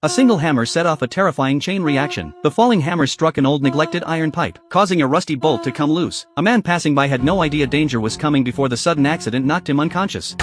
A single hammer set off a terrifying chain reaction. The falling hammer struck an old neglected iron pipe, causing a rusty bolt to come loose. A man passing by had no idea danger was coming before the sudden accident knocked him unconscious.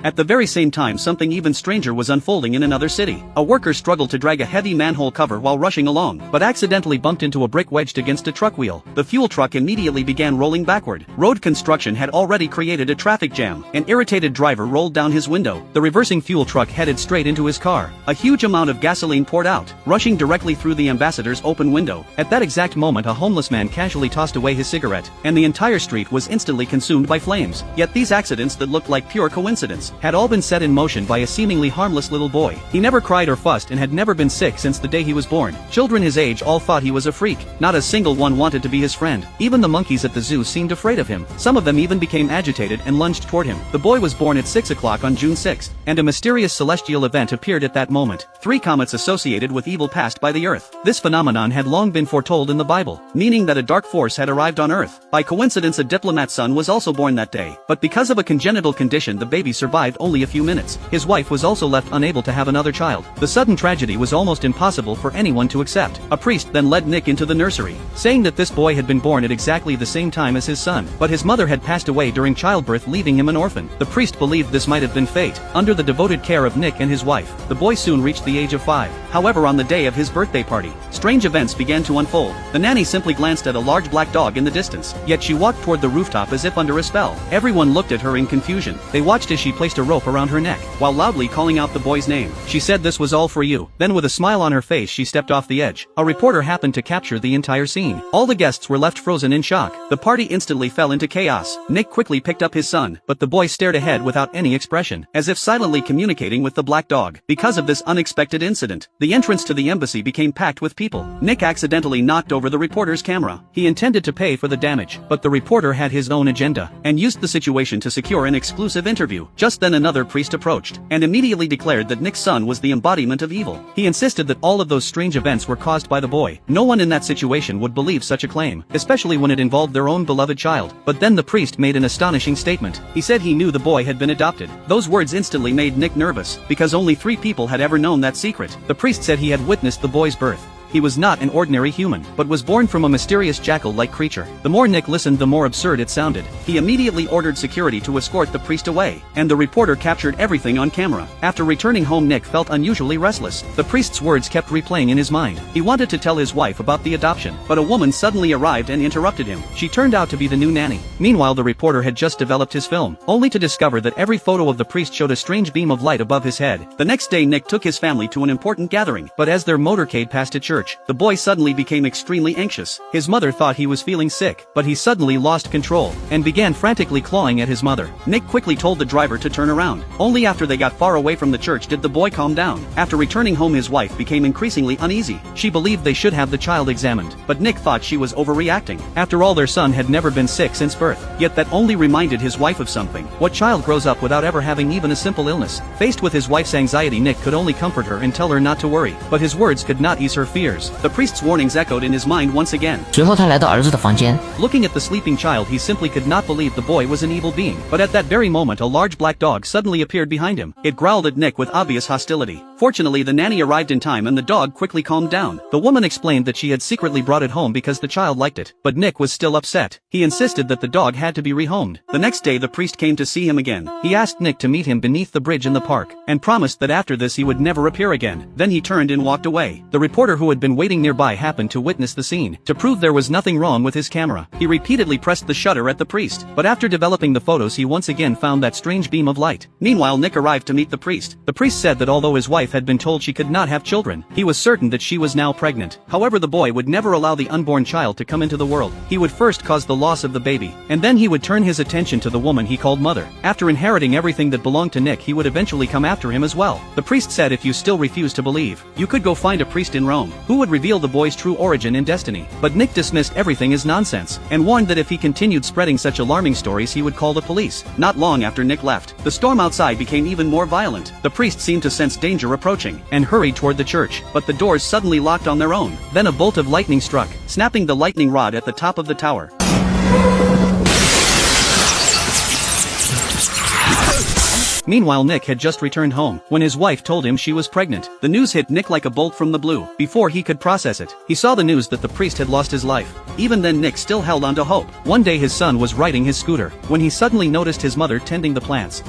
At the very same time, something even stranger was unfolding in another city. A worker struggled to drag a heavy manhole cover while rushing along, but accidentally bumped into a brick wedged against a truck wheel. The fuel truck immediately began rolling backward. Road construction had already created a traffic jam. An irritated driver rolled down his window. The reversing fuel truck headed straight into his car. A huge amount of gasoline poured out, rushing directly through the ambassador's open window. At that exact moment, a homeless man casually tossed away his cigarette, and the entire street was instantly consumed by flames. Yet these accidents that looked like pure coincidence had all been set in motion by a seemingly harmless little boy. He never cried or fussed and had never been sick since the day he was born. Children his age all thought he was a freak. Not a single one wanted to be his friend. Even the monkeys at the zoo seemed afraid of him. Some of them even became agitated and lunged toward him. The boy was born at 6 o'clock on June 6th, and a mysterious celestial event appeared at that moment. 3 comets associated with evil passed by the Earth. This phenomenon had long been foretold in the Bible, meaning that a dark force had arrived on Earth. By coincidence, a diplomat's son was also born that day, but because of a congenital condition, the baby survived only a few minutes. His wife was also left unable to have another child. The sudden tragedy was almost impossible for anyone to accept. A priest then led Nick into the nursery, saying that this boy had been born at exactly the same time as his son, but his mother had passed away during childbirth, leaving him an orphan. The priest believed this might have been fate. Under the devoted care of Nick and his wife, the boy soon reached the age of 5. However, on the day of his birthday party, strange events began to unfold. The nanny simply glanced at a large black dog in the distance, yet she walked toward the rooftop as if under a spell. Everyone looked at her in confusion. They watched as she placed a rope around her neck, while loudly calling out the boy's name. She said this was all for you. Then with a smile on her face she stepped off the edge. A reporter happened to capture the entire scene. All the guests were left frozen in shock. The party instantly fell into chaos. Nick quickly picked up his son, but the boy stared ahead without any expression, as if silently communicating with the black dog. Because of this unexpected incident, the entrance to the embassy became packed with people. Nick accidentally knocked over the reporter's camera. He intended to pay for the damage, but the reporter had his own agenda, and used the situation to secure an exclusive interview. Just then another priest approached, and immediately declared that Nick's son was the embodiment of evil. He insisted that all of those strange events were caused by the boy. No one in that situation would believe such a claim, especially when it involved their own beloved child. But then the priest made an astonishing statement. He said he knew the boy had been adopted. Those words instantly made Nick nervous, because only 3 people had ever known that secret. The priest said he had witnessed the boy's birth. He was not an ordinary human, but was born from a mysterious jackal-like creature. The more Nick listened, the more absurd it sounded. He immediately ordered security to escort the priest away, and the reporter captured everything on camera. After returning home, Nick felt unusually restless. The priest's words kept replaying in his mind. He wanted to tell his wife about the adoption, but a woman suddenly arrived and interrupted him. She turned out to be the new nanny. Meanwhile, the reporter had just developed his film, only to discover that every photo of the priest showed a strange beam of light above his head. The next day, Nick took his family to an important gathering, but as their motorcade passed a church, the boy suddenly became extremely anxious. His mother thought he was feeling sick, but he suddenly lost control, and began frantically clawing at his mother. Nick quickly told the driver to turn around. Only after they got far away from the church did the boy calm down. After returning home, his wife became increasingly uneasy. She believed they should have the child examined, but Nick thought she was overreacting. After all, their son had never been sick since birth, yet that only reminded his wife of something. What child grows up without ever having even a simple illness? Faced with his wife's anxiety, Nick could only comfort her and tell her not to worry, but his words could not ease her fears. The priest's warnings echoed in his mind once again. 随后他来到儿子的房间 Looking at the sleeping child, he simply could not believe the boy was an evil being. But at that very moment, a large black dog suddenly appeared behind him. It growled at Nick with obvious hostility. Fortunately, the nanny arrived in time and the dog quickly calmed down. The woman explained that she had secretly brought it home because the child liked it, but Nick was still upset. He insisted that the dog had to be rehomed. The next day, the priest came to see him again. He asked Nick to meet him beneath the bridge in the park, and promised that after this he would never appear again. Then he turned and walked away. The reporter who had been waiting nearby happened to witness the scene. To prove there was nothing wrong with his camera, he repeatedly pressed the shutter at the priest, but after developing the photos he once again found that strange beam of light. Meanwhile, Nick arrived to meet the priest. The priest said that although his wife had been told she could not have children, he was certain that she was now pregnant. However, the boy would never allow the unborn child to come into the world. He would first cause the loss of the baby, and then he would turn his attention to the woman he called mother. After inheriting everything that belonged to Nick, he would eventually come after him as well. The priest said if you still refuse to believe, you could go find a priest in Rome, who would reveal the boy's true origin and destiny. But Nick dismissed everything as nonsense, and warned that if he continued spreading such alarming stories he would call the police. Not long after Nick left, the storm outside became even more violent. The priest seemed to sense danger approaching, and hurried toward the church, but the doors suddenly locked on their own. Then a bolt of lightning struck, snapping the lightning rod at the top of the tower. Meanwhile, Nick had just returned home when his wife told him she was pregnant. The news hit Nick like a bolt from the blue. Before he could process it, he saw the news that the priest had lost his life. Even then, Nick still held on to hope. One day his son was riding his scooter when he suddenly noticed his mother tending the plants.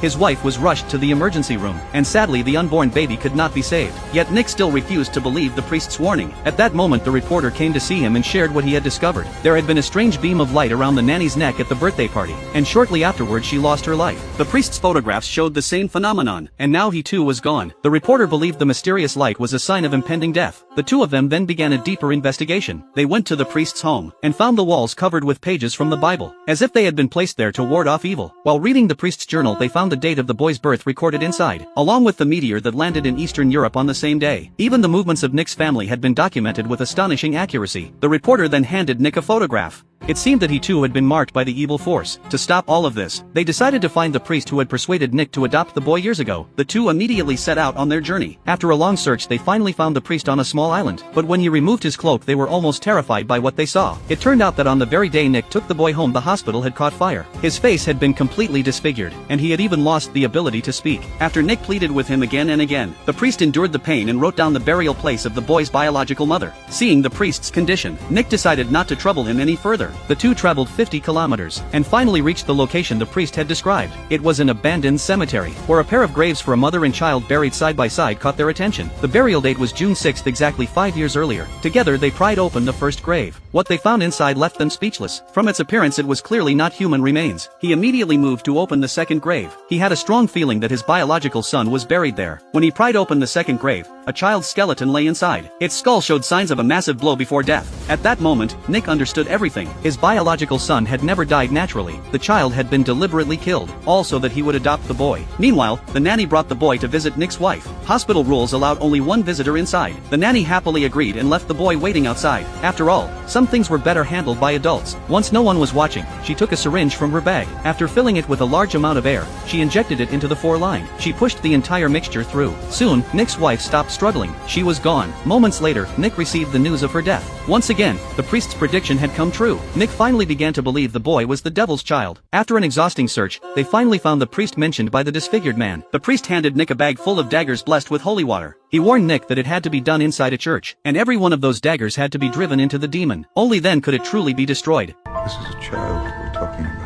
His wife was rushed to the emergency room, and sadly the unborn baby could not be saved. Yet Nick still refused to believe the priest's warning. At that moment the reporter came to see him and shared what he had discovered. There had been a strange beam of light around the nanny's neck at the birthday party, and shortly afterwards she lost her life. The priest's photographs showed the same phenomenon, and now he too was gone. The reporter believed the mysterious light was a sign of impending death. The two of them then began a deeper investigation. They went to the priest's home, and found the walls covered with pages from the Bible, as if they had been placed there to ward off evil. While reading the priest's journal, they found the date of the boy's birth recorded inside, along with the meteor that landed in Eastern Europe on the same day. Even the movements of Nick's family had been documented with astonishing accuracy. The reporter then handed Nick a photograph. It seemed that he too had been marked by the evil force. To stop all of this, they decided to find the priest who had persuaded Nick to adopt the boy years ago. The two immediately set out on their journey. After a long search, they finally found the priest on a small island, but when he removed his cloak they were almost terrified by what they saw. It turned out that on the very day Nick took the boy home, the hospital had caught fire. His face had been completely disfigured, and he had even lost the ability to speak. After Nick pleaded with him again and again, the priest endured the pain and wrote down the burial place of the boy's biological mother. Seeing the priest's condition, Nick decided not to trouble him any further. The two traveled 50 kilometers, and finally reached the location the priest had described. It was an abandoned cemetery, where a pair of graves for a mother and child buried side by side caught their attention. The burial date was June 6, exactly 5 years earlier. Together they pried open the first grave. What they found inside left them speechless. From its appearance it was clearly not human remains. He immediately moved to open the second grave. He had a strong feeling that his biological son was buried there. When he pried open the second grave, a child's skeleton lay inside. Its skull showed signs of a massive blow before death. At that moment, Nick understood everything. His biological son had never died naturally. The child had been deliberately killed, all so that he would adopt the boy. Meanwhile, the nanny brought the boy to visit Nick's wife. Hospital rules allowed only one visitor inside. The nanny happily agreed and left the boy waiting outside. After all, some things were better handled by adults. Once no one was watching, she took a syringe from her bag. After filling it with a large amount of air, she injected it into the foreline. She pushed the entire mixture through. Soon, Nick's wife stopped struggling. She was gone. Moments later, Nick received the news of her death. Once again, the priest's prediction had come true. Nick finally began to believe the boy was the devil's child. After an exhausting search, they finally found the priest mentioned by the disfigured man. The priest handed Nick a bag full of daggers blessed with holy water. He warned Nick that it had to be done inside a church, and every one of those daggers had to be driven into the demon. Only then could it truly be destroyed. This is a child we're talking about.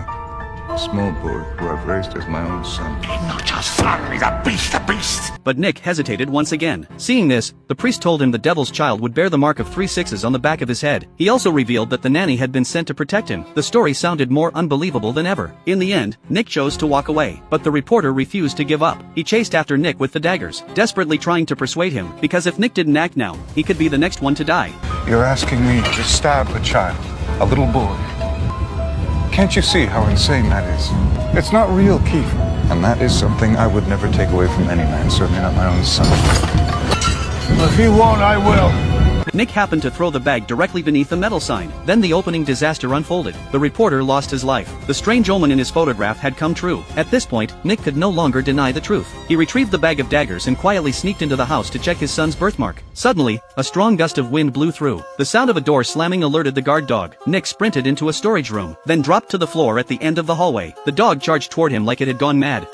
A small boy who I've raised as my own son. He's not your son, he's a beast. But Nick hesitated once again. Seeing this, the priest told him the devil's child would bear the mark of 3 6s on the back of his head. He also revealed that the nanny had been sent to protect him. The story sounded more unbelievable than ever. In the end, Nick chose to walk away, but the reporter refused to give up. He chased after Nick with the daggers, desperately trying to persuade him, because if Nick didn't act now, he could be the next one to die. You're asking me to stab a child, a little boy. Can't you see how insane that is? It's not real, Keith. And that is something I would never take away from any man, certainly not my own son. If he won't, I will. Nick happened to throw the bag directly beneath the metal sign. Then the opening disaster unfolded. The reporter lost his life. The strange omen in his photograph had come true. At this point, Nick could no longer deny the truth. He retrieved the bag of daggers and quietly sneaked into the house to check his son's birthmark. Suddenly, a strong gust of wind blew through. The sound of a door slamming alerted the guard dog. Nick sprinted into a storage room, then dropped to the floor at the end of the hallway. The dog charged toward him like it had gone mad.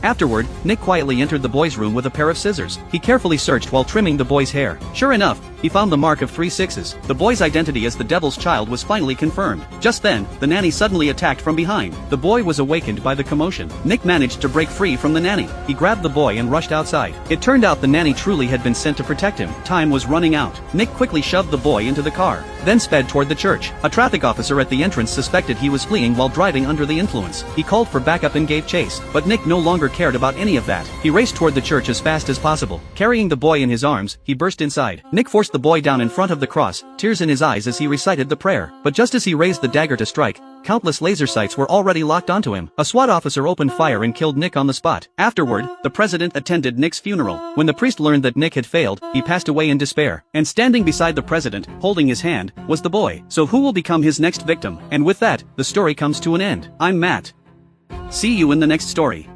Afterward, Nick quietly entered the boy's room with a pair of scissors. He carefully searched while trimming the boy's hair. Sure enough, he found the mark of 3 6s. The boy's identity as the devil's child was finally confirmed. Just then, the nanny suddenly attacked from behind. The boy was awakened by the commotion. Nick managed to break free from the nanny. He grabbed the boy and rushed outside. It turned out the nanny truly had been sent to protect him. Time was running out. Nick quickly shoved the boy into the car, then sped toward the church. A traffic officer at the entrance suspected he was fleeing while driving under the influence. He called for backup and gave chase, but Nick no longer cared about any of that. He raced toward the church as fast as possible. Carrying the boy in his arms, he burst inside. Nick forced the boy down in front of the cross, tears in his eyes as he recited the prayer. But just as he raised the dagger to strike, countless laser sights were already locked onto him. A SWAT officer opened fire and killed Nick on the spot. Afterward, the president attended Nick's funeral. When the priest learned that Nick had failed, he passed away in despair. And standing beside the president, holding his hand, was the boy. So who will become his next victim? And with that, the story comes to an end. I'm Matt. See you in the next story.